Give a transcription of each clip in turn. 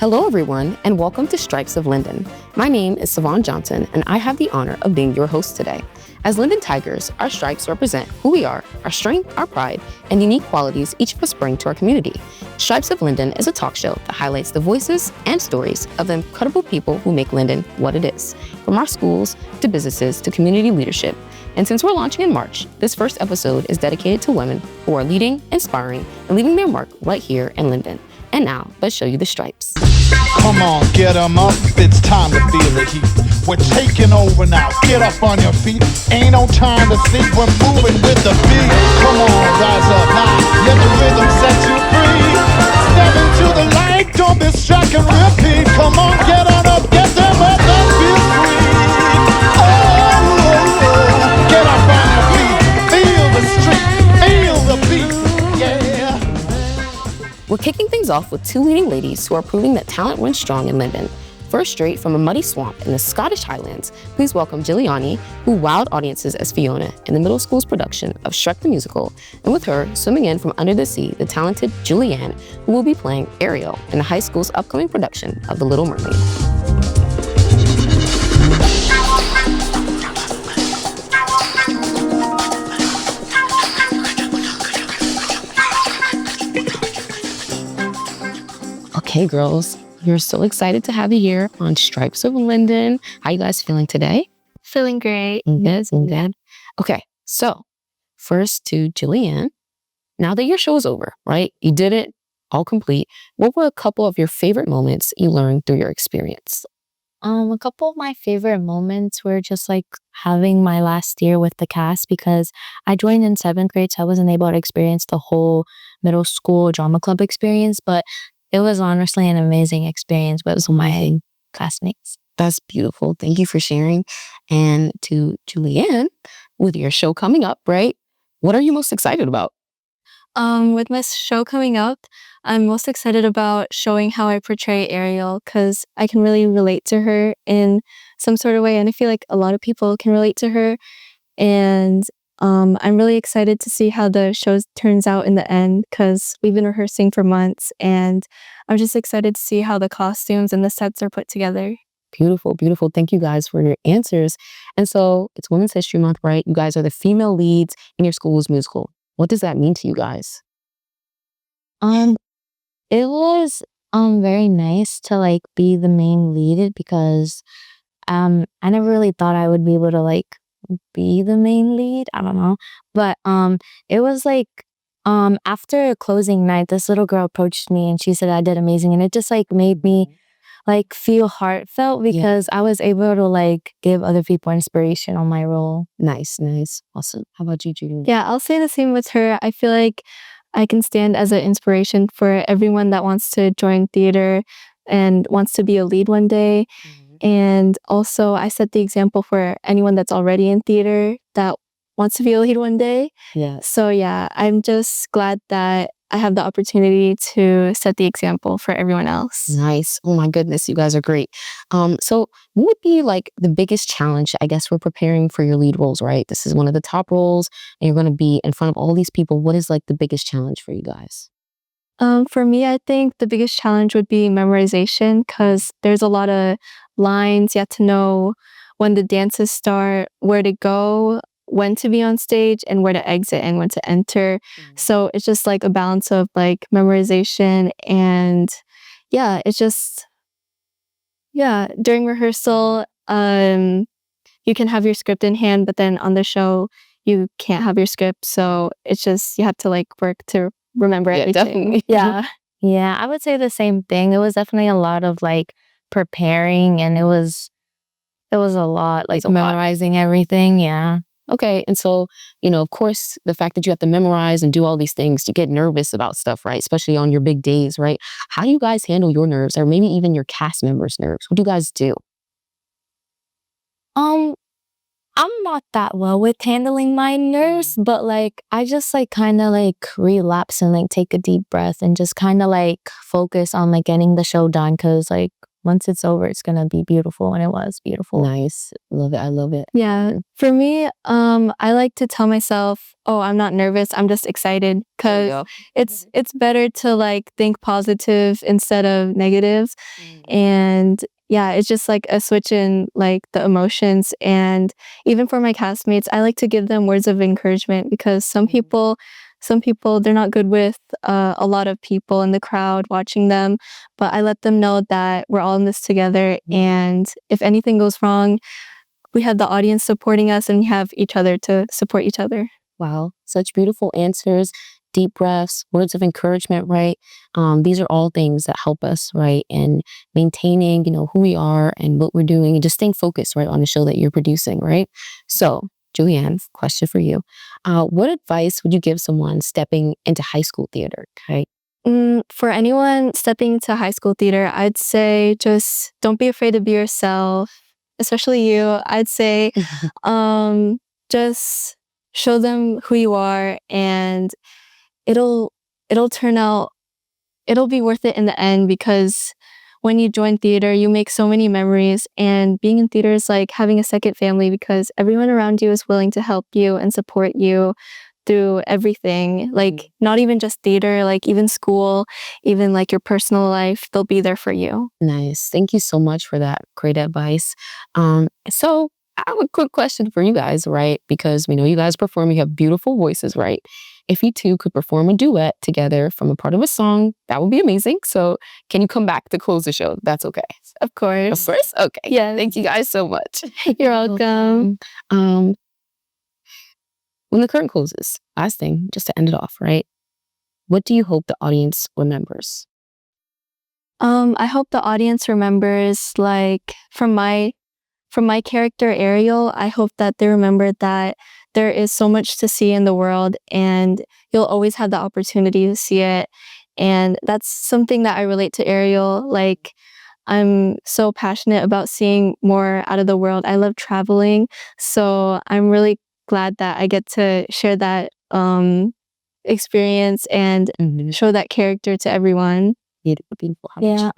Hello everyone, and welcome to Stripes of Linden. My name is Savon Johnson, and I have the honor of being your host today. As Linden Tigers, our stripes represent who we are, our strength, our pride, and unique qualities each of us bring to our community. Stripes of Linden is a talk show that highlights the voices and stories of the incredible people who make Linden what it is, from our schools to businesses to community leadership. And since we're launching in March, this first episode is dedicated to women who are leading, inspiring, and leaving their mark right here in Linden. And now, let's show you the stripes. Come on, get 'em up, it's time to feel the heat. We're taking over now, get up on your feet. Ain't no time to think, we're moving with the beat. Come on, rise up high, let the rhythm set you free. Step into the light, don't be struck and repeat. Come on, get on up, get them up, and feel free. Oh, get up on your feet, feel the street, feel the beat, yeah. We're kicking things off with two leading ladies who are proving that talent runs strong in Linden. First straight from a muddy swamp in the Scottish Highlands, please welcome Gilianie, who wowed audiences as Fiona in the middle school's production of Shrek the Musical, and with her, swimming in from under the sea, the talented Julianne, who will be playing Ariel in the high school's upcoming production of The Little Mermaid. Okay, girls, we're so excited to have you here on Stripes of Linden. How you guys feeling today? Feeling great. Good, good. Okay, so first to Julianne. Now that your show is over, right? You did it all complete. What were a couple of your favorite moments you learned through your experience? A couple of my favorite moments were just like having my last year with the cast because I joined in 7th grade, so I wasn't able to experience the whole middle school drama club experience, but it was honestly an amazing experience with my classmates. That's beautiful. Thank you for sharing. And to Julianne, with your show coming up, right? What are you most excited about? With my show coming up, I'm most excited about showing how I portray Ariel because I can really relate to her in some sort of way, and I feel like a lot of people can relate to her. And I'm really excited to see how the show turns out in the end because we've been rehearsing for months, and I'm just excited to see how the costumes and the sets are put together. Beautiful, beautiful. Thank you guys for your answers. And so it's Women's History Month, right? You guys are the female leads in your school's musical. What does that mean to you guys? It was very nice to like be the main lead because I never really thought I would be able to like be the main lead. I don't know. But it was like after closing night, this little girl approached me and she said I did amazing, and it just like made me like feel heartfelt because I was able to like give other people inspiration on my role. Nice, nice. Awesome. How about you, Judy? Yeah, I'll say the same with her. I feel like I can stand as an inspiration for everyone that wants to join theater and wants to be a lead one day. And also, I set the example for anyone that's already in theater that wants to be a lead one day. Yeah. So yeah, I'm just glad that I have the opportunity to set the example for everyone else. Nice. Oh my goodness, you guys are great. So what would be like the biggest challenge, I guess, for preparing for your lead roles, right? This is one of the top roles and you're going to be in front of all these people. What is like the biggest challenge for you guys? For me, I think the biggest challenge would be memorization because there's a lot of lines. You have to know when the dances start, where to go, when to be on stage, and where to exit and when to enter. So it's just like a balance of like memorization and it's just, during rehearsal, you can have your script in hand, but then on the show, you can't have your script. So it's just, you have to like work to remember everything. Definitely. Yeah, I would say the same thing. It was definitely a lot of like preparing, and it was a lot like memorizing everything. Yeah. Okay. And so, of course, the fact that you have to memorize and do all these things, you get nervous about stuff, right? Especially on your big days, right? How do you guys handle your nerves, or maybe even your cast members' nerves? What do you guys do? I'm not that well with handling my nerves, but like I just like kind of like relapse and like take a deep breath and just kind of like focus on like getting the show done because like once it's over, it's gonna be beautiful, and it was beautiful. Nice. Love it. I love it. Yeah. For me, I like to tell myself, oh, I'm not nervous. I'm just excited, There you because go. it's better to like think positive instead of negative. And yeah, it's just like a switch in like the emotions. And even for my castmates, I like to give them words of encouragement, because some people they're not good with a lot of people in the crowd watching them, but I let them know that we're all in this together, and if anything goes wrong, we have the audience supporting us, and we have each other to support each other. Wow, such beautiful answers, deep breaths, words of encouragement, right? These are all things that help us, right, in maintaining, who we are and what we're doing, and just staying focused, right, on the show that you're producing, right? So, Julianne, question for you. What advice would you give someone stepping into high school theater, okay? For anyone stepping into high school theater, I'd say just don't be afraid to be yourself, especially you. I'd say just show them who you are, and it'll turn out, it'll be worth it in the end, because when you join theater, you make so many memories, and being in theater is like having a second family, because everyone around you is willing to help you and support you through everything. Like not even just theater, like even school, even like your personal life, they'll be there for you. Nice. Thank you so much for that great advice. So I have a quick question for you guys, right? Because we know you guys perform, you have beautiful voices, right? If you two could perform a duet together from a part of a song, that would be amazing. So can you come back to close the show? That's okay. Of course. Of course? Okay. Yes. Thank you guys so much. You're welcome. When the curtain closes, last thing, just to end it off, right? What do you hope the audience remembers? I hope the audience remembers, like, from my character Ariel, I hope that they remember that there is so much to see in the world, and you'll always have the opportunity to see it. And that's something that I relate to Ariel. Like, I'm so passionate about seeing more out of the world. I love traveling, so I'm really glad that I get to share that experience and show that character to everyone. Beautiful, beautiful. Yeah.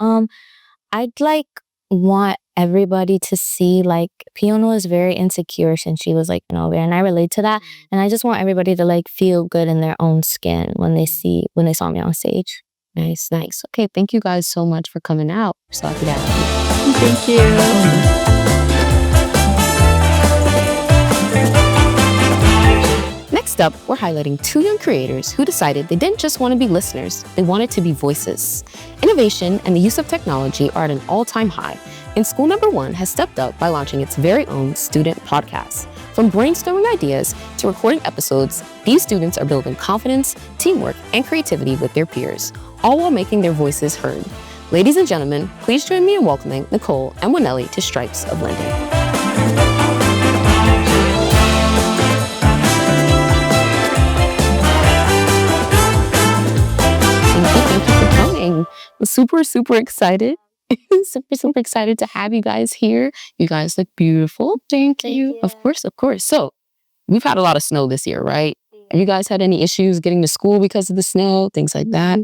I'd like want everybody to see, like, Fiona was very insecure since she was like over, and I relate to that. And I just want everybody to like feel good in their own skin when they saw me on stage. Nice, nice. Okay, thank you guys so much for coming out. So happy to have you. Thank you. Next up, we're highlighting two young creators who decided they didn't just want to be listeners, they wanted to be voices. Innovation and the use of technology are at an all-time high, and School Number One has stepped up by launching its very own student podcast. From brainstorming ideas to recording episodes, these students are building confidence, teamwork, and creativity with their peers, all while making their voices heard. Ladies and gentlemen, please join me in welcoming Nicole and Wanely to Stripes of Linden. I'm super excited. super excited to have you guys here. You guys look beautiful. Thank you. Of course. So we've had a lot of snow this year, right? Have you guys had any issues getting to school because of the snow, things like that?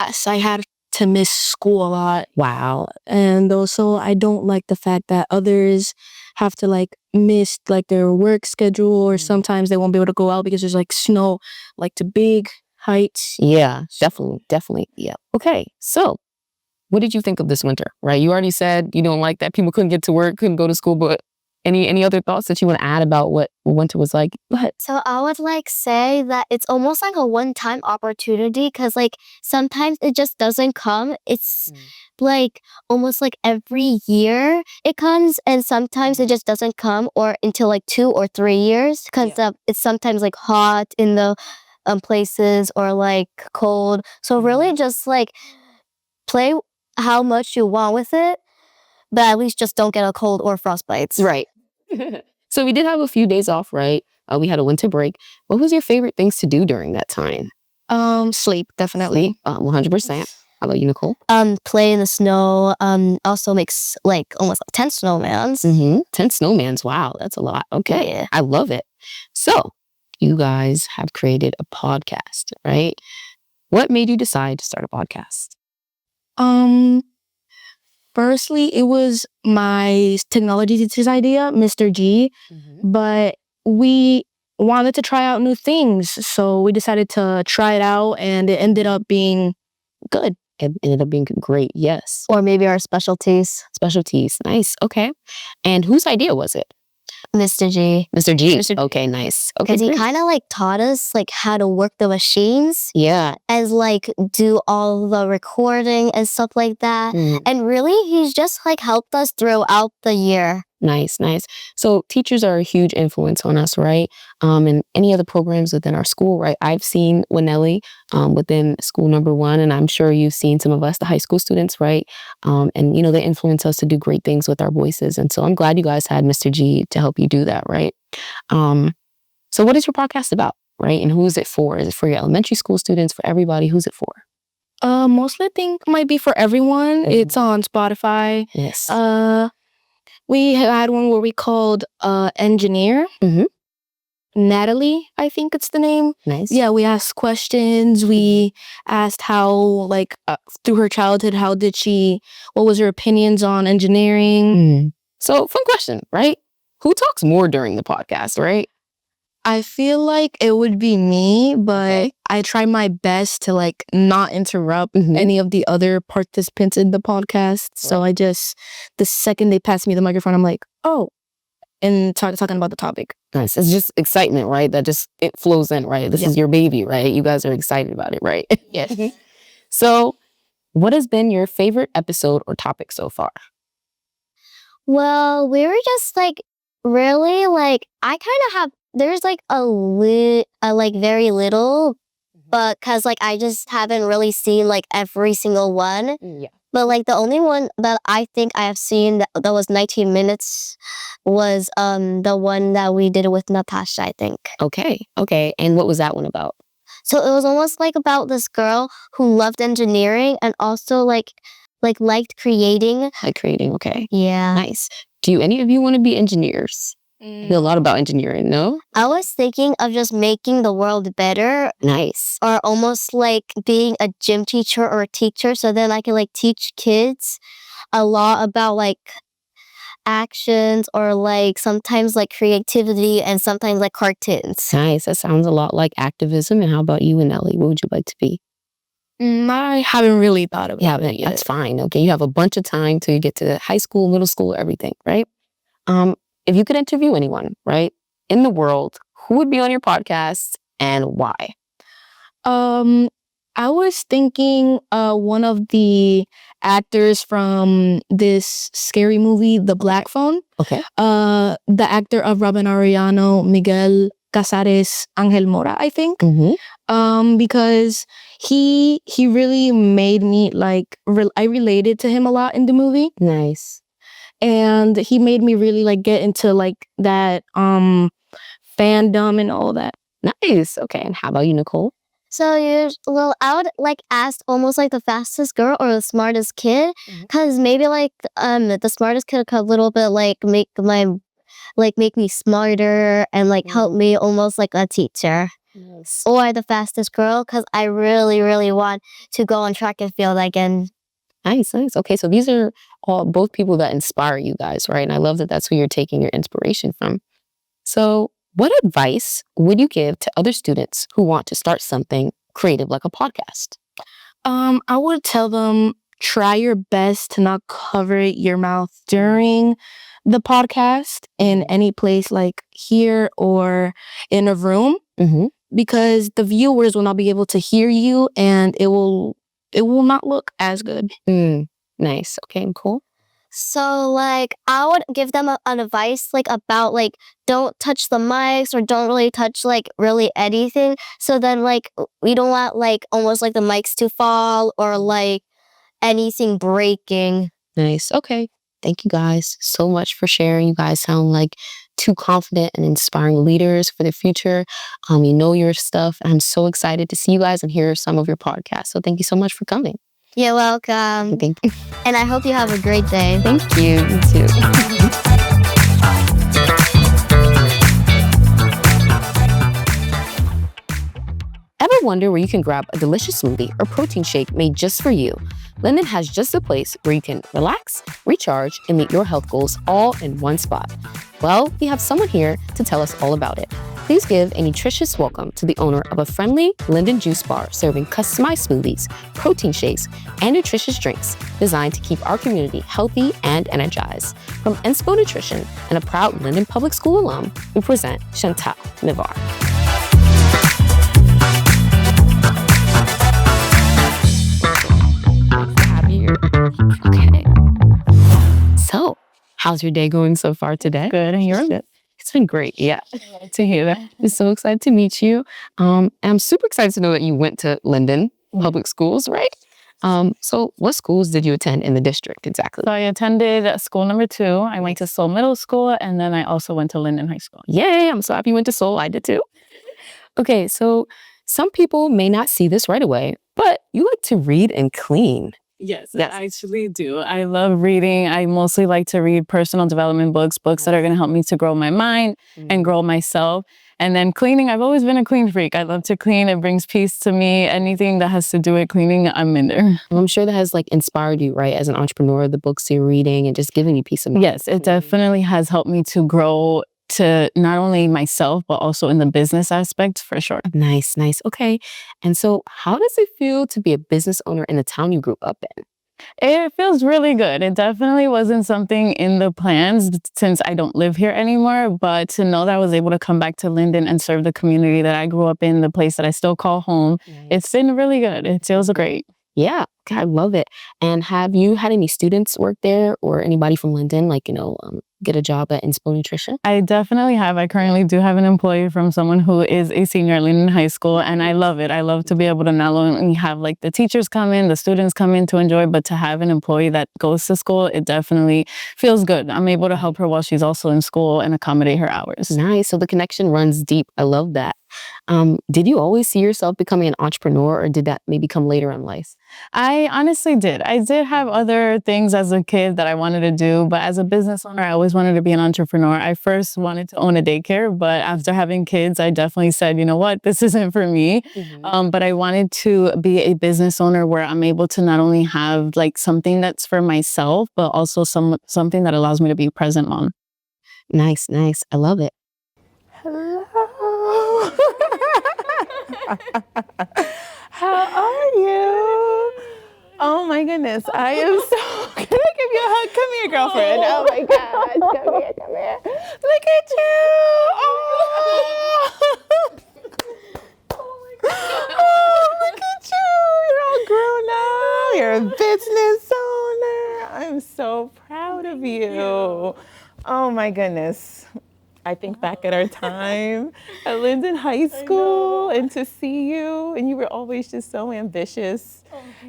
Yes, I had to miss school a lot. Wow. And also I don't like the fact that others have to like miss like their work schedule, or sometimes they won't be able to go out because there's like snow like to big heights. Yeah, definitely. Yeah. Okay. So what did you think of this winter, right? You already said you don't like that people couldn't get to work, couldn't go to school, but any other thoughts that you want to add about what winter was like? Go ahead. So I would like say that it's almost like a one-time opportunity, because like sometimes it just doesn't come. It's like almost like every year it comes, and sometimes it just doesn't come or until like 2 or 3 years, because it's sometimes like hot in the places or like cold. So really just like play how much you want with it, but at least just don't get a cold or frostbites. Right. So we did have a few days off, right? We had a winter break. What was your favorite things to do during that time? Sleep, definitely. 100%. How about you, Nicole? Play in the snow. Also makes like almost like 10 snowmans. 10 snowmans. Wow, that's a lot. Okay. Yeah. I love it. So you guys have created a podcast, right? What made you decide to start a podcast? Firstly, it was my technology teacher's idea, Mr. G, but we wanted to try out new things. So we decided to try it out, and it ended up being good. It ended up being great, yes. Or maybe our specialties. Specialties, nice, okay. And whose idea was it? Mr. G. Mr. G. Okay, nice. Okay, Because he kind of like taught us like how to work the machines. Yeah. As like do all the recording and stuff like that. And really, he's just like helped us throughout the year. Nice, nice. So teachers are a huge influence on us, right? And any other programs within our school, right? I've seen Wanely within school number 1, and I'm sure you've seen some of us, the high school students, right? And, you know, they influence us to do great things with our voices. And so I'm glad you guys had Mr. G to help you do that, right? So what is your podcast about, right? And who is it for? Is it for your elementary school students, for everybody? Who's it for? Mostly I think might be for everyone. It's on Spotify. Yes. We had one where we called Engineer. Natalie, I think it's the name. Nice. Yeah, we asked questions. We asked how, like, through her childhood, what was her opinions on engineering? So, fun question, right? Who talks more during the podcast, right? I feel like it would be me, but I try my best to like not interrupt any of the other participants in the podcast. So I just, the second they pass me the microphone, I'm like, oh, and talking about the topic. Nice. It's just excitement, right? That just, it flows in, right? This is your baby, right? You guys are excited about it, right? Yes. So what has been your favorite episode or topic so far? Well, we were just like, really like, I kind of have, there's like like very little, but cause like I just haven't really seen like every single one. Yeah. But like the only one that I think I have seen that was 19 minutes was the one that we did with Natasha, I think. Okay. And what was that one about? So it was almost like about this girl who loved engineering and also like liked creating. Like creating, okay. Yeah. Nice. Do any of you want to be engineers? I feel a lot about engineering, no? I was thinking of just making the world better. Nice. Or almost like being a gym teacher or a teacher, so then I can like teach kids a lot about like actions or like sometimes like creativity and sometimes like cartoons. Nice. That sounds a lot like activism. And how about you and Ellie? What would you like to be? I haven't really thought about it yet. That's fine. Okay. You have a bunch of time till you get to high school, middle school, everything, right? If you could interview anyone, right, in the world, who would be on your podcast and why? I was thinking one of the actors from this scary movie, The Black Phone. Okay. The actor of Robin Arellano, Miguel Casares Angel Mora, I think. Because he really made me like, I related to him a lot in the movie. Nice. And he made me really like get into like that fandom and all that. Nice. Okay. And how about you, Nicole? So I would like ask almost like the fastest girl or the smartest kid, because maybe like the smartest kid could a little bit like make me smarter and like help me almost like a teacher. Nice. Or the fastest girl, because I really, really want to go on track and field again. Nice. Okay, so these are both people that inspire you guys, right? And I love that that's who you're taking your inspiration from. So what advice would you give to other students who want to start something creative like a podcast? I would tell them, try your best to not cover your mouth during the podcast in any place like here or in a room, because the viewers will not be able to hear you and it will not look as good. Nice. Okay, cool. So like I would give them an advice like about like don't touch the mics or don't really touch like really anything. So then like we don't want like almost like the mics to fall or like anything breaking. Nice. Okay. Thank you guys so much for sharing. You guys sound like two confident and inspiring leaders for the future. You know your stuff. I'm so excited to see you guys and hear some of your podcasts. So thank you so much for coming. You're welcome. Thank you. And I hope you have a great day. Thank you. You too. Ever wonder where you can grab a delicious smoothie or protein shake made just for you, Linden has just a place where you can relax, recharge, and meet your health goals all in one spot. Well, we have someone here to tell us all about it. Please give a nutritious welcome to the owner of a friendly Linden juice bar serving customized smoothies, protein shakes, and nutritious drinks designed to keep our community healthy and energized. From Inspo Nutrition and a proud Linden Public School alum, we present Chanthal Nivar. Okay. So, how's your day going so far today? Good, and yours? It's been great, yeah. To hear that. I'm so excited to meet you. And I'm super excited to know that you went to Linden Public Schools, right? So what schools did you attend in the district exactly? So I attended school number 2. I went to Seoul Middle School, and then I also went to Linden High School. Yay, I'm so happy you went to Seoul. I did too. Okay, so some people may not see this right away, but you like to read and clean. Yes, I actually do. I love reading. I mostly like to read personal development books that are going to help me to grow my mind and grow myself. And then cleaning, I've always been a clean freak. I love to clean. It brings peace to me. Anything that has to do with cleaning, I'm in there. I'm sure that has like inspired you, right? As an entrepreneur, the books you're reading and just giving you peace of mind. Yes, it definitely has helped me to grow to not only myself, but also in the business aspect for sure. Nice, nice. Okay. And so how does it feel to be a business owner in the town you grew up in? It feels really good. It definitely wasn't something in the plans since I don't live here anymore, but to know that I was able to come back to Linden and serve the community that I grew up in, the place that I still call home, it's been really good. It feels great. Yeah, God, I love it. And have you had any students work there or anybody from Linden, like, get a job at Inspo Nutrition? I definitely have. I currently do have an employee from someone who is a senior at Linden High School, and I love it. I love to be able to not only have like the teachers come in, the students come in to enjoy, but to have an employee that goes to school, it definitely feels good. I'm able to help her while she's also in school and accommodate her hours. Nice. So the connection runs deep. I love that. Did you always see yourself becoming an entrepreneur, or did that maybe come later in life? I honestly did. I did have other things as a kid that I wanted to do, but as a business owner, I always wanted to be an entrepreneur. I first wanted to own a daycare, but after having kids, I definitely said, you know what, this isn't for me. But I wanted to be a business owner where I'm able to not only have like something that's for myself, but also something that allows me to be a present mom. Nice, nice. I love it. Hello. How are you? Oh my goodness, I am so. Can I give you a hug? Come here, girlfriend. Oh my gosh, come here, come here. Look at you. Oh my God. Oh, look at you. You're all grown up. You're a business owner. I'm so proud of you. Oh my goodness. I think back at our time at Linden High School and to see you, and you were always just so ambitious,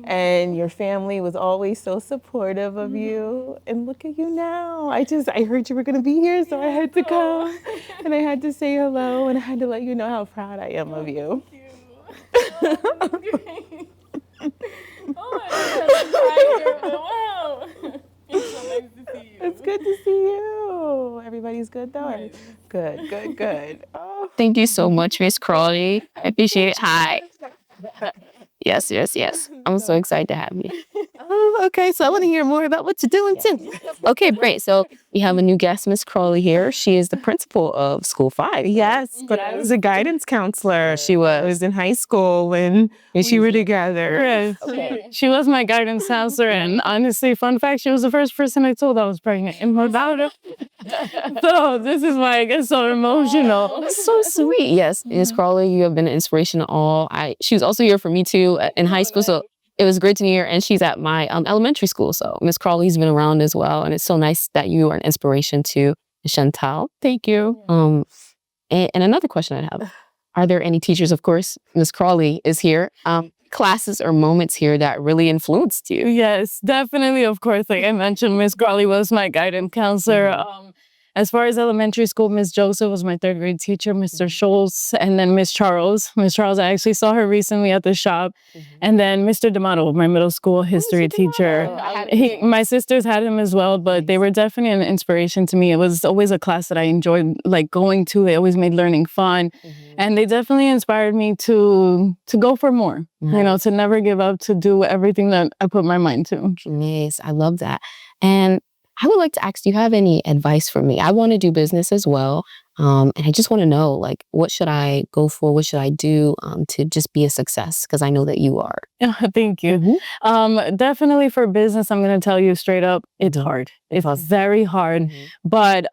and your family was always so supportive of you. And look at you now. I heard you were going to be here, so I had to come, and I had to say hello, and I had to let you know how proud I am of you. Wow. It's so nice to see you. It's good to see you. Everybody's good though? Yes. Good, good, good. Oh. Thank you so much, Miss Crawley. I appreciate it. Hi. Yes, yes, yes. I'm so excited to have you. Oh, okay, so I want to hear more about what you're doing too. Okay, great. So we have a new guest, Miss Crawley here. She is the principal of School 5. Yes, but I was a guidance counselor. She was in high school when she were together. Yes. Okay. She was my guidance counselor, and honestly, fun fact, she was the first person I told I was pregnant in my daughter. So this is why I get so emotional. So sweet. Yes, Miss Crawley, you have been an inspiration to all. She was also here for me too in high school, so it was great to meet her. And she's at my elementary school, so Miss Crawley's been around as well, and it's so nice that you are an inspiration to Chanthal. Thank you. And another question I have: are there any teachers? Of course, Miss Crawley is here. Classes or moments here that really influenced you? Yes, definitely. Of course, like I mentioned, Miss Crawley was my guidance counselor. As far as elementary school, Miss Joseph was my third grade teacher, Mr. Schultz, and then Miss Charles. Miss Charles, I actually saw her recently at the shop. And then Mr. D'Amato, my middle school history teacher. My sisters had him as well, but they were definitely an inspiration to me. It was always a class that I enjoyed like going to. They always made learning fun. And they definitely inspired me to go for more, you know, to never give up, to do everything that I put my mind to. Nice. I love that. And I would like to ask, do you have any advice for me? I want to do business as well. And I just want to know, like, what should I go for? What should I do to just be a success? Because I know that you are. Thank you. Definitely for business, I'm going to tell you straight up, it's hard. It's very hard, but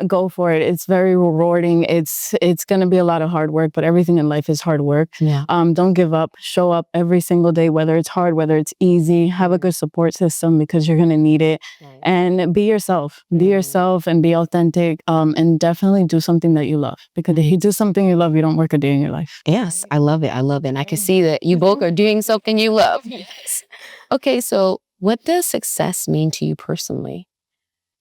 go for it. It's very rewarding. It's going to be a lot of hard work, but everything in life is hard work. Don't give up. Show up every single day, whether it's hard, whether it's easy. Have a good support system because you're going to need it. And be yourself. Be yourself and be authentic. And definitely do something that you love. Because if you do something you love, you don't work a day in your life. Yes, I love it. I love it. And I can see that you both are doing something you love. Yes. Okay, so what does success mean to you personally?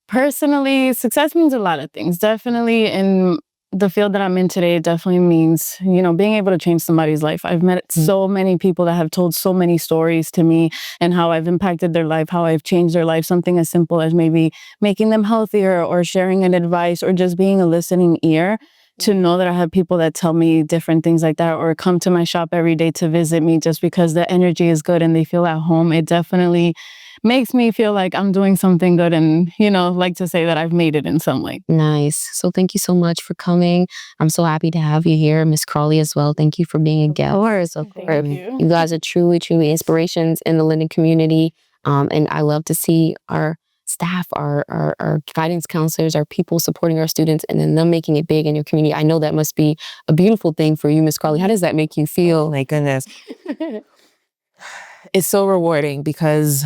Personally, success means a lot of things. Definitely in the field that I'm in today, it definitely means, you know, being able to change somebody's life. I've met so many people that have told so many stories to me and how I've impacted their life, how I've changed their life. Something as simple as maybe making them healthier or sharing an advice or just being a listening ear. To know that I have people that tell me different things like that or come to my shop every day to visit me just because the energy is good and they feel at home. It definitely makes me feel like I'm doing something good and, you know, like to say that I've made it in some way. Nice. So thank you so much for coming. I'm so happy to have you here. Miss Crawley as well. Thank you for being a guest. Of course. You guys are truly, truly inspirations in the Linden community. And I love to see our staff, our guidance counselors, our people supporting our students, and then them making it big in your community. I know that must be a beautiful thing for you, Miss Crawley. How does that make you feel? Oh my goodness. It's so rewarding because,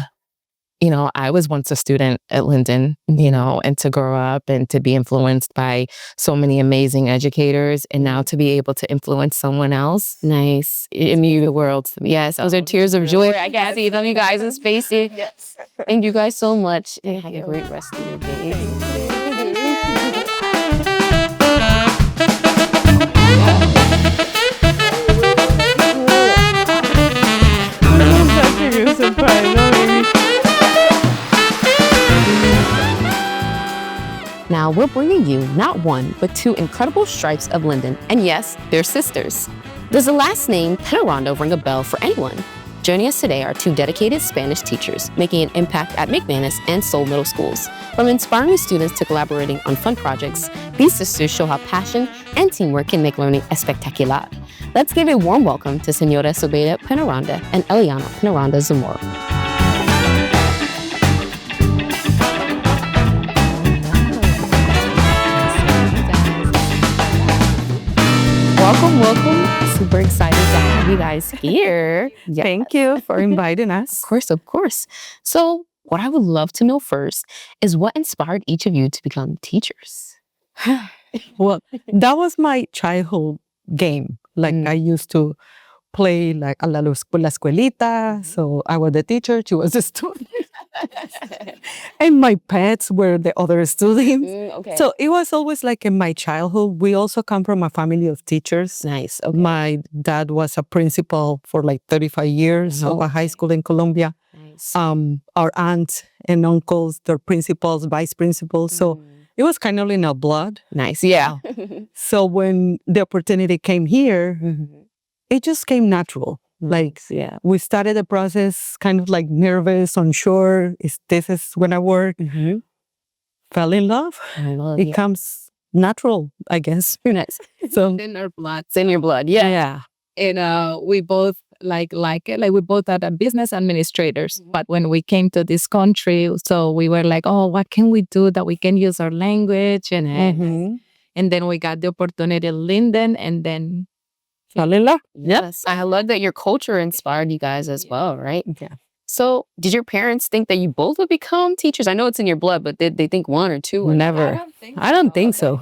you know, I was once a student at Linden, you know, and to grow up and to be influenced by so many amazing educators and now to be able to influence someone else. Nice. It means the world to me. Yes, those are tears of joy. I can see them, you guys, in spaces. Yes. Thank you guys so much. And have a great rest of your day. Now we're bringing you not one, but two incredible Stripes of Linden. And yes, they're sisters. Does the last name Penaranda ring a bell for anyone? Joining us today are two dedicated Spanish teachers, making an impact at McManus and Seoul Middle Schools. From inspiring students to collaborating on fun projects, these sisters show how passion and teamwork can make learning espectacular. Let's give a warm welcome to Señora Sobeida Penaranda and Eliana Penaranda Zamora. Welcome. Super excited to have you guys here. Yes. Thank you for inviting us. Of course. So what I would love to know first is what inspired each of you to become teachers? Well, that was my childhood game. Like I used to play like a la escuelita. So I was the teacher, she was the student. And my pets were the other students. Okay. So it was always like in my childhood. We also come from a family of teachers. Nice. Okay. My dad was a principal for like 35 years of a high school in Colombia. Nice. Our aunts and uncles, they're principals, vice principals. So it was kind of in our blood. Nice. Yeah. So when the opportunity came here, it just came natural. Like, we started the process kind of like nervous, unsure. This is when I work. Fell in love. It comes natural, I guess. Nice. So in our blood. It's in your blood. Yeah. And we both like it. Like we both are business administrators. But when we came to this country, so we were like, oh, what can we do that we can use our language? And then we got the opportunity at Linden and then fell in love. Yes. I love that your culture inspired you guys as well, right? Yeah. So did your parents think that you both would become teachers? I know it's in your blood, but did they think one or two? Never. I don't think so.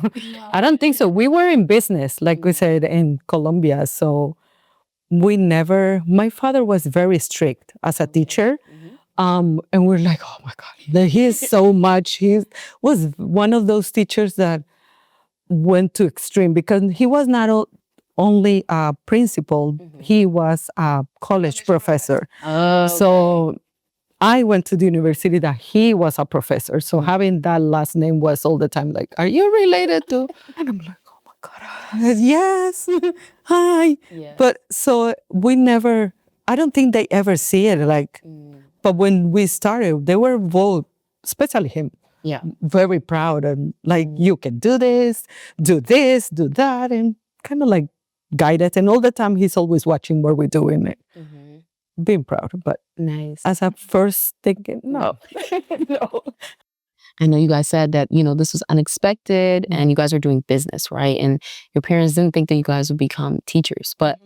I don't think so. We were in business, like we said, in Colombia. So we never, my father was very strict as a teacher. And we're like, oh my God, he is so much. He was one of those teachers that went to extreme because he was not only a principal, he was a college professor. So I went to the university that he was a professor. So having that last name was all the time like, are you related to? And I'm like, oh my God, yes, hi. Yeah. But so we never, I don't think they ever see it like, but when we started, they were both, especially him, very proud and like, you can do this, do that, and kind of like guide it. And all the time, he's always watching what we're doing. Being proud, but nice. As a first thinking, no. No. I know you guys said that, this was unexpected and you guys are doing business, right? And your parents didn't think that you guys would become teachers, but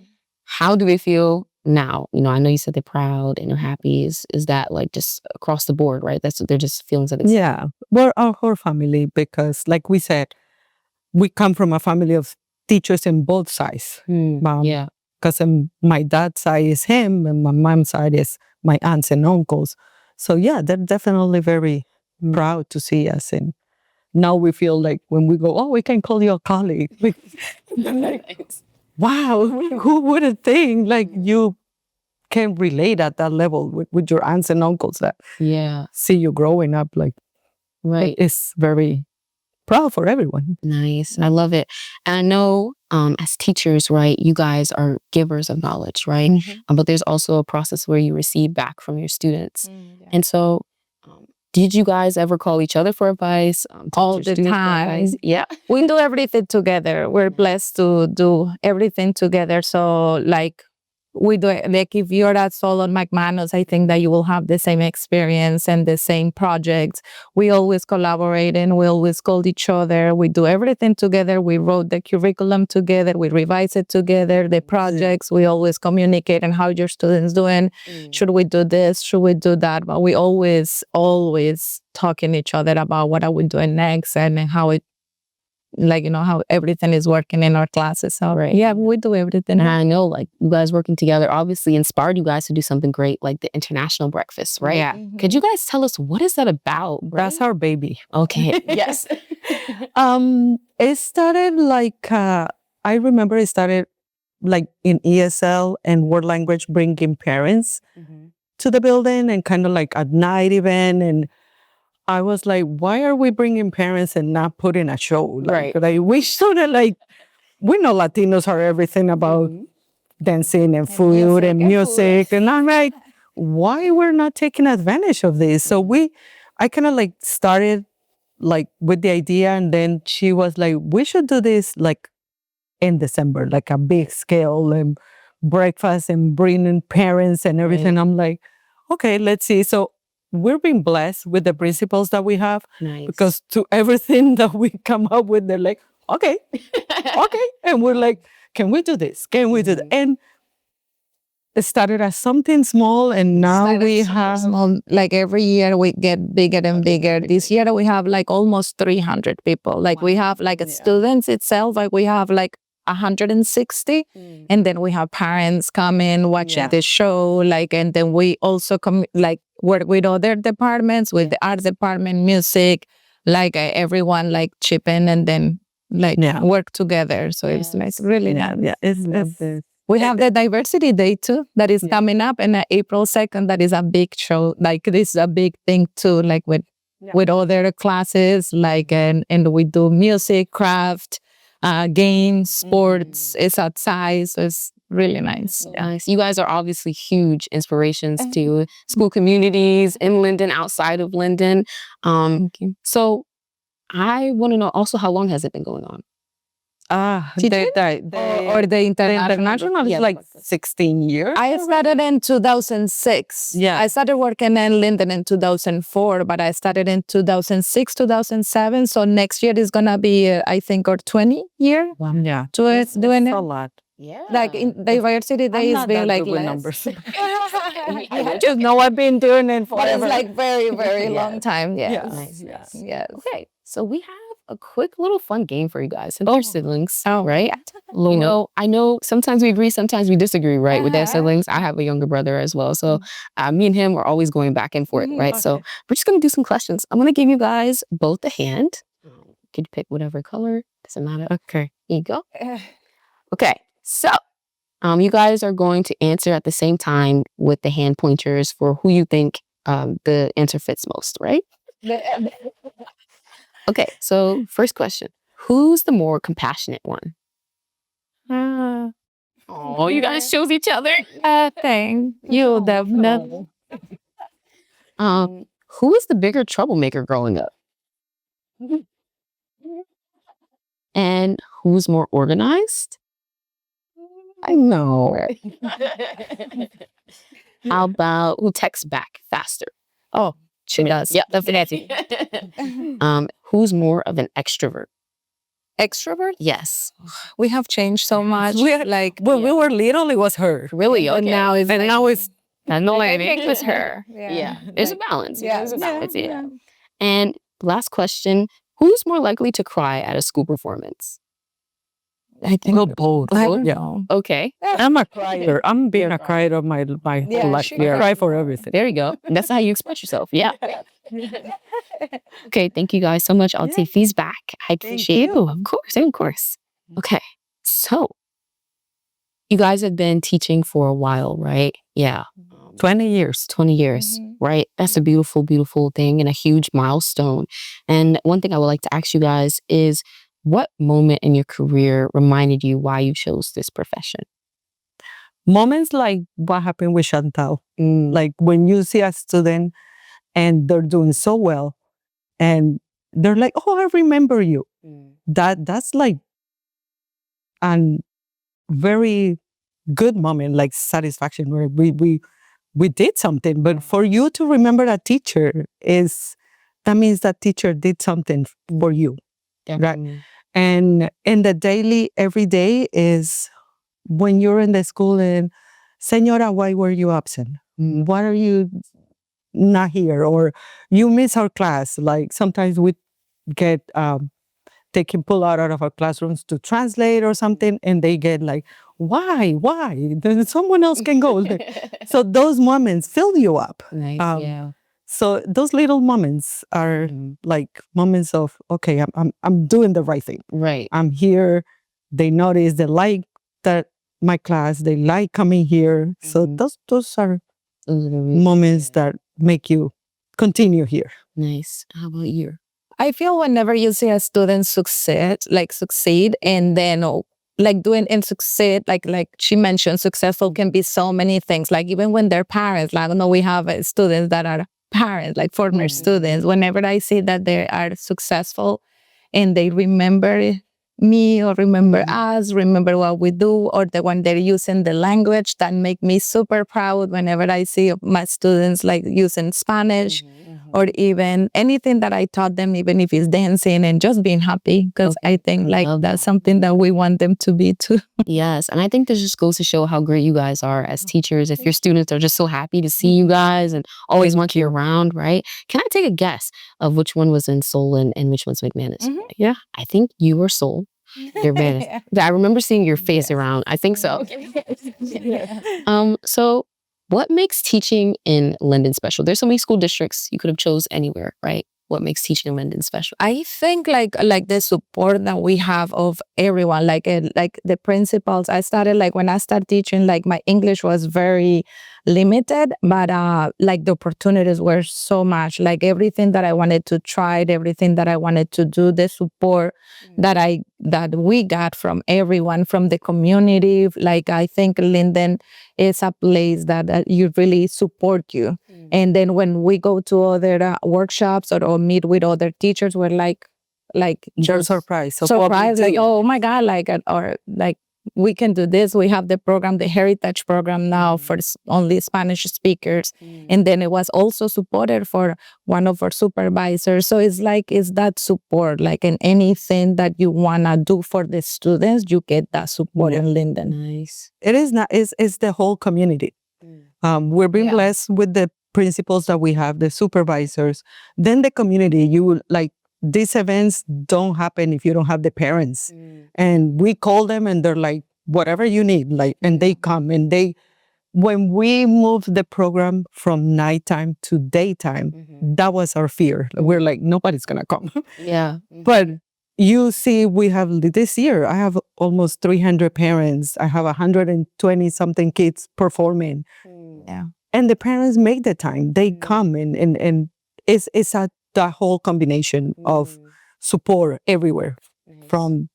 how do they feel now? I know you said they're proud and you're happy. Is that like just across the board, right? They're just feelings that Yeah, we're our whole family because like we said, we come from a family of teachers in both sides. Yeah. Because my dad's side is him and my mom's side is my aunts and uncles. So yeah, they're definitely very proud to see us. And now we feel like when we go, oh, we can call you a colleague. Like, wow, who would have think like you can relate at that level with your aunts and uncles that see you growing up. Like, right. It's very proud for everyone. Nice. I love it. And I know as teachers, right, you guys are givers of knowledge, right? But there's also a process where you receive back from your students. And so did you guys ever call each other for advice? All the time. Yeah. We do everything together. We're blessed to do everything together. So like we do, like if you're at Solon McManus, I think that you will have the same experience and the same projects. We always collaborate and we always call each other. We do everything together. We wrote the curriculum together. We revise it together. The projects, we always communicate and how your students doing. Should we do this? Should we do that? But we always talking to each other about what are we doing next and how it, like, how everything is working in our classes. So yeah, we do everything. And I know like you guys working together obviously inspired you guys to do something great like the international breakfast, right? Yeah. Could you guys tell us what is that about? Right? That's our baby. Okay. Yes. It started like, I remember it started like in ESL and world language bringing parents to the building and kind of like at night event. And I was like, why are we bringing parents and not putting a show? Like, we sort of like, we know Latinos are everything about dancing and food and music. And I'm like, why we're not taking advantage of this? So I kind of like started like with the idea. And then she was like, we should do this like in December, like a big scale and breakfast and bringing parents and everything. I'm like, okay, let's see. So we're being blessed with the principals that we have because to everything that we come up with, they're like, okay, okay. And we're like, can we do this? Can we do that? And it started as something small and now we have... Small, like every year we get bigger and bigger. This year we have like almost 300 people. Like we have like students itself, like we have like 160 and then we have parents coming watching the show, like, and then we also work with other departments, with the art department, music, like everyone like chip in and then like work together. So it's like really nice. We have the diversity day too that is coming up, and April 2nd that is a big show. Like this is a big thing too, like with other classes, like and we do music, craft, games, sports. It's outside, so it's really nice. Nice. You guys are obviously huge inspirations to school communities in Linden, outside of Linden. So I want to know also how long has it been going on? Or the international is like 16 years. I started in 2006. Yeah. I started working in Linden in 2004, but I started in 2006, 2007. So next year is going to be, I think, our 20 year. Yeah. It's doing it. A lot. Yeah. Like in diversity day is being like less. Numbers. I just know I've been doing it forever. But it's like very, very long time. Yes. Yes. Yes. Okay. So we have a quick little fun game for you guys. Since you're siblings, Oh. right? You know, I know sometimes we agree, sometimes we disagree, right? With their siblings. I have a younger brother as well. So me and him are always going back and forth, right? So we're just going to do some questions. I'm going to give you guys both a hand. Could you pick whatever color? Doesn't matter. Okay. Here you go. Okay. So you guys are going to answer at the same time with the hand pointers for who you think the answer fits most, right? Okay, so first question. Who's the more compassionate one? Oh, you guys chose each other. Thank you, definitely. Who is the bigger troublemaker growing up? And who's more organized? I know. How about who texts back faster? Oh, she does. Yep, definitely. Who's more of an extrovert? Extrovert? Yes. We have changed so much. Like When we were little, it was her. Really? Okay. but now it's And now it's And the I lady. think it was her. Yeah. There's a balance. Yeah. There's a balance. Yeah. And last question. Who's more likely to cry at a school performance? I think both. Yeah. Okay. I'm a crier. I'm being a crier of my whole life. I cry for everything. There you go. That's how you express yourself. Yeah. Okay. Thank you guys so much. I'll take these back. I appreciate it. Of course. Of course. Okay. So you guys have been teaching for a while, right? Yeah. 20 years. 20 years, right? That's a beautiful, beautiful thing and a huge milestone. And one thing I would like to ask you guys is, what moment in your career reminded you why you chose this profession? Moments like what happened with Chanthal. Like when you see a student and they're doing so well and they're like, oh, I remember you. That's like a very good moment, like satisfaction where we did something. But for you to remember that teacher that means that teacher did something for you. Definitely. Right? And in the daily, every day is when you're in the school and, Señora, why were you absent? Why are you not here? Or you miss our class. Like sometimes we get taken pulled out of our classrooms to translate or something, and they get like, why? Then someone else can go. So those moments fill you up. Nice. Yeah. So those little moments are like moments of, okay, I'm doing the right thing. Right. I'm here. They notice, they like that my class. They like coming here. So those are moments that make you continue here. Nice. How about you? I feel whenever you see a student succeed, and then like doing and succeed, like she mentioned, successful can be so many things. Like even when they're parents, like I know we have students that are parents, like former students. Whenever I see that they are successful and they remember me or remember us, remember what we do, or the one they're using the language, that make me super proud whenever I see my students like using Spanish or even anything that I taught them, even if it's dancing and just being happy, because I think like that's something that we want them to be too. Yes. And I think this just goes to show how great you guys are as teachers. If your students are just so happy to see you guys and always want you around, right? Can I take a guess of which one was in Soul and which one's McManus? Yeah. I think you were Soul. You're McManus. I remember seeing your face around. I think so. So what makes teaching in Linden special? There's so many school districts. You could have chose anywhere, right? What makes teaching in Linden special? I think like the support that we have of everyone, like the principals. I started like when I started teaching, like my English was very limited, but like the opportunities were so much. Like everything that I wanted to try, everything that I wanted to do, the support that we got from everyone, from the community. Like I think Linden is a place that you really support you. And then when we go to other workshops or meet with other teachers, we're like You're surprised. surprised, like, oh my God, like, or like, we can do this. We have the program, the Heritage program now for only Spanish speakers. And then it was also supported for one of our supervisors. So it's that support, like in anything that you want to do for the students, you get that support in Linden. Nice. It is not, it's the whole community. We're being blessed with the principals that we have, the supervisors, then the community. You like these events don't happen if you don't have the parents. And we call them and they're like, whatever you need, like, and they come and when we moved the program from nighttime to daytime, that was our fear. We're like, nobody's gonna come. Yeah. But you see, we have this year, I have almost 300 parents. I have 120 something kids performing. Yeah. And the parents make the time. They come and it's that whole combination of support everywhere, from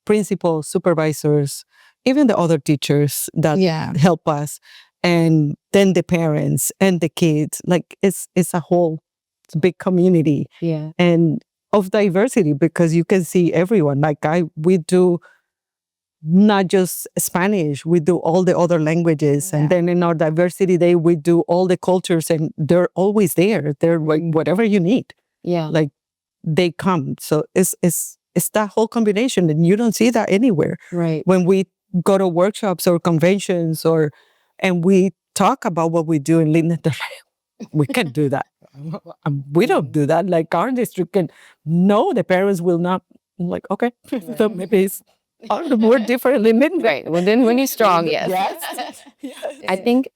principals, supervisors, even the other teachers that help us, and then the parents and the kids. Like it's a whole big community. Yeah. And of diversity, because you can see everyone. Like we do not just Spanish, we do all the other languages. And then in our diversity day, we do all the cultures, and they're always there. They're like, whatever you need. Yeah. Like they come. So it's that whole combination, and you don't see that anywhere. Right. When we go to workshops or conventions and we talk about what we do in Linden, they're like, we can't do that. We don't do that. Like our district can. No, the parents will not. I'm like, okay, so maybe it's more different in Linden. Right. Well, then when you're strong, yes. Yes. I think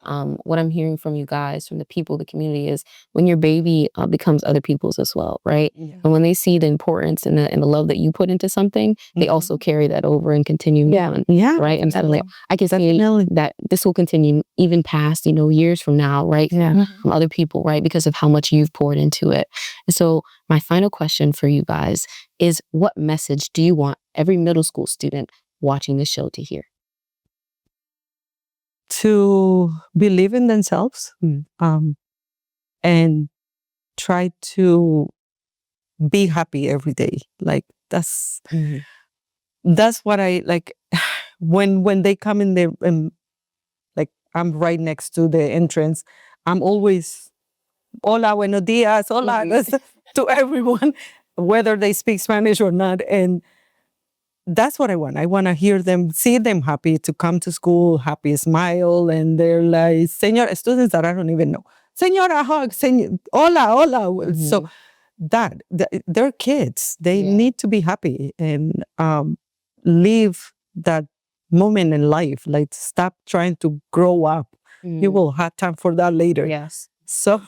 what I'm hearing from you guys, from the people, the community, is when your baby becomes other people's as well, right? Yeah. And when they see the importance and the love that you put into something, they also carry that over and continue on. Yeah. Right. And so like, I can see that this will continue even past, years from now, right? Yeah. From other people, right? Because of how much you've poured into it. And so my final question for you guys is, what message do you want every middle school student watching the show to hear? To believe in themselves, and try to be happy every day. Like that's what I like. When they come in there, like I'm right next to the entrance, I'm always hola, buenos días, hola to everyone, whether they speak Spanish or not. And that's what I want. I want to hear them, see them happy to come to school, happy, smile, and they're like, Señora, students that I don't even know. Señora, hug, hola, hola. So they're kids. They need to be happy and live that moment in life. Like stop trying to grow up. You will have time for that later. Yes. So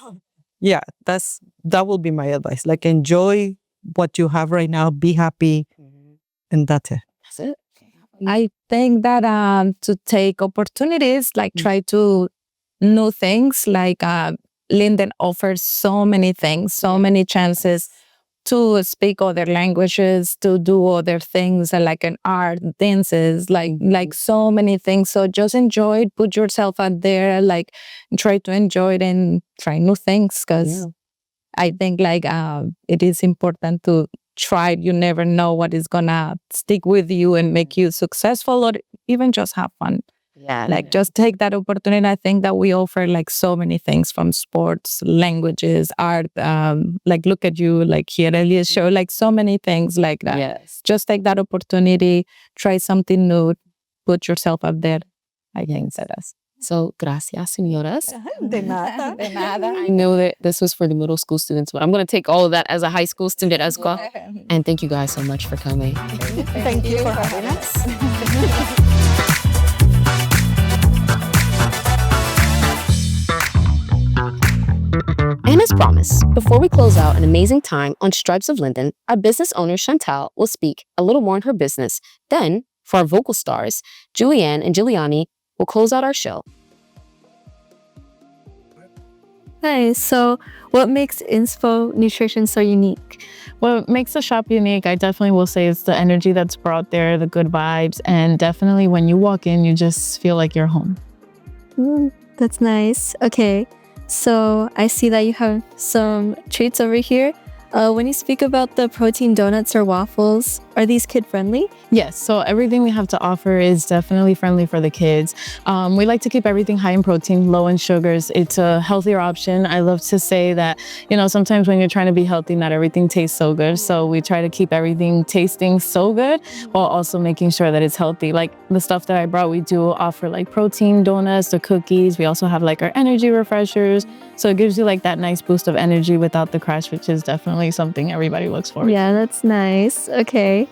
yeah, that will be my advice. Like enjoy what you have right now, be happy. And that's it. That's it. I think that to take opportunities, like try to new things, like Linden offers so many things, so many chances to speak other languages, to do other things like an art, dances, like so many things. So just enjoy it, put yourself out there, like try to enjoy it and try new things, because I think like it is important to try. You never know what is gonna stick with you and make you successful, or even just have fun. Yeah. Like just take that opportunity. I think that we offer like so many things, from sports, languages, art, like look at you, like here Elia's show, like so many things like that. Yes. Just take that opportunity, try something new, put yourself up there. I think that's. So, gracias, señoras. De nada. De nada. I know that this was for the middle school students, but I'm going to take all of that as a high school student as well. And thank you guys so much for coming. Thank you for having us. And as promised, before we close out an amazing time on Stripes of Linden, our business owner Chanthal will speak a little more on her business. Then, for our vocal stars, Julianne and Gilianie will close out our show. Hi, so what makes Inspo Nutrition so unique? What makes the shop unique, I definitely will say, is the energy that's brought there, the good vibes, and definitely when you walk in, you just feel like you're home. That's nice. Okay, so I see that you have some treats over here. When you speak about the protein donuts or waffles, Are these kid friendly? Yes, so everything we have to offer is definitely friendly for the kids. We like to keep everything high in protein, low in sugars. It's a healthier option. I love to say that, you know, sometimes when you're trying to be healthy, not everything tastes so good. So we try to keep everything tasting so good while also making sure that it's healthy. Like the stuff that I brought, we do offer like protein donuts, the cookies. We also have like our energy refreshers. So it gives you like that nice boost of energy without the crash, which is definitely something everybody looks for. Yeah, that's nice. Okay.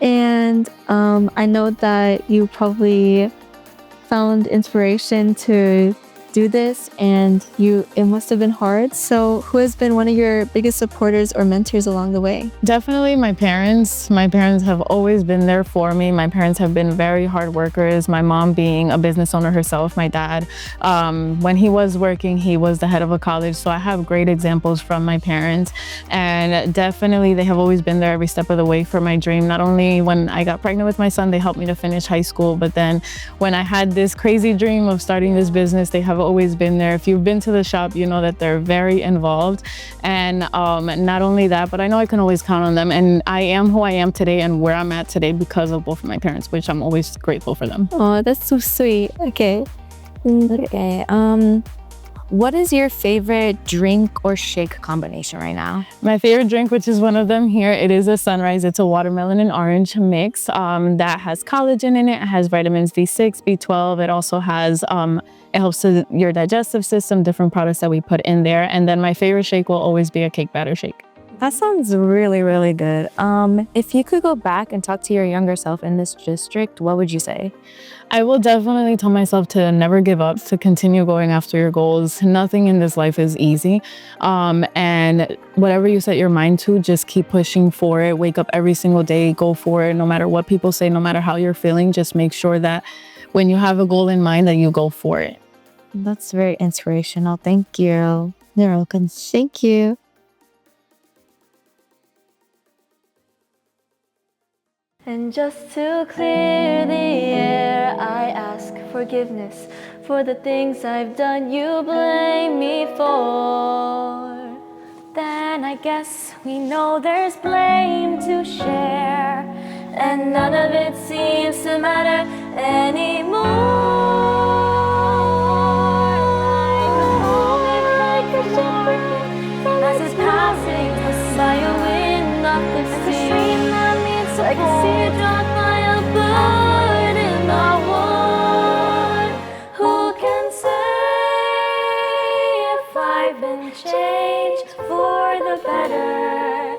And I know that you probably found inspiration to do this, and it must have been hard. So who has been one of your biggest supporters or mentors along the way? Definitely my parents. My parents have always been there for me. My parents have been very hard workers. My mom being a business owner herself, my dad, when he was working, he was the head of a college. So I have great examples from my parents, and definitely they have always been there every step of the way for my dream. Not only when I got pregnant with my son, they helped me to finish high school, but then when I had this crazy dream of starting this business, they have always been there. If you've been to the shop, you know that they're very involved. And not only that, but I know I can always count on them. And I am who I am today and where I'm at today because of both of my parents, which I'm always grateful for them. Oh, that's so sweet. Okay. Okay. What is your favorite drink or shake combination right now? My favorite drink, which is one of them here, it is a Sunrise. It's a watermelon and orange mix that has collagen in it. It has vitamins B6, B12. It also has, it helps with your digestive system, different products that we put in there. And then my favorite shake will always be a cake batter shake. That sounds really, really good. If you could go back and talk to your younger self in this district, what would you say? I will definitely tell myself to never give up, to continue going after your goals. Nothing in this life is easy. And whatever you set your mind to, just keep pushing for it. Wake up every single day, go for it. No matter what people say, no matter how you're feeling, just make sure that when you have a goal in mind that you go for it. That's very inspirational. Thank you. You're welcome. Thank you. And just to clear the air, I ask forgiveness for the things I've done you blame me for. Then I guess we know there's blame to share, and none of it seems to matter anymore. I'm like a ship as it's passing by a wind off the sea. I can see you drop by a bird in the water. Who can say if I've been changed for the better?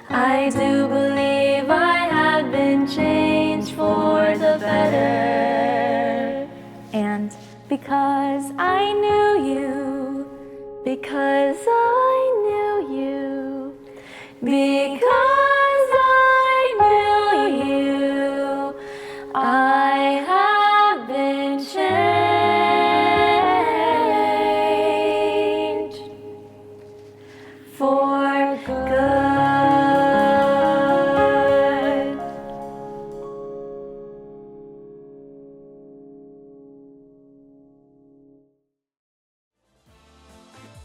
I do believe I have been changed for the better. And because I knew you, because I knew you, because I have been changed for good.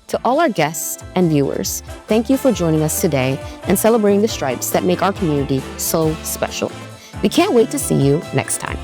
To all our guests and viewers, thank you for joining us today and celebrating the stripes that make our community so special. We can't wait to see you next time.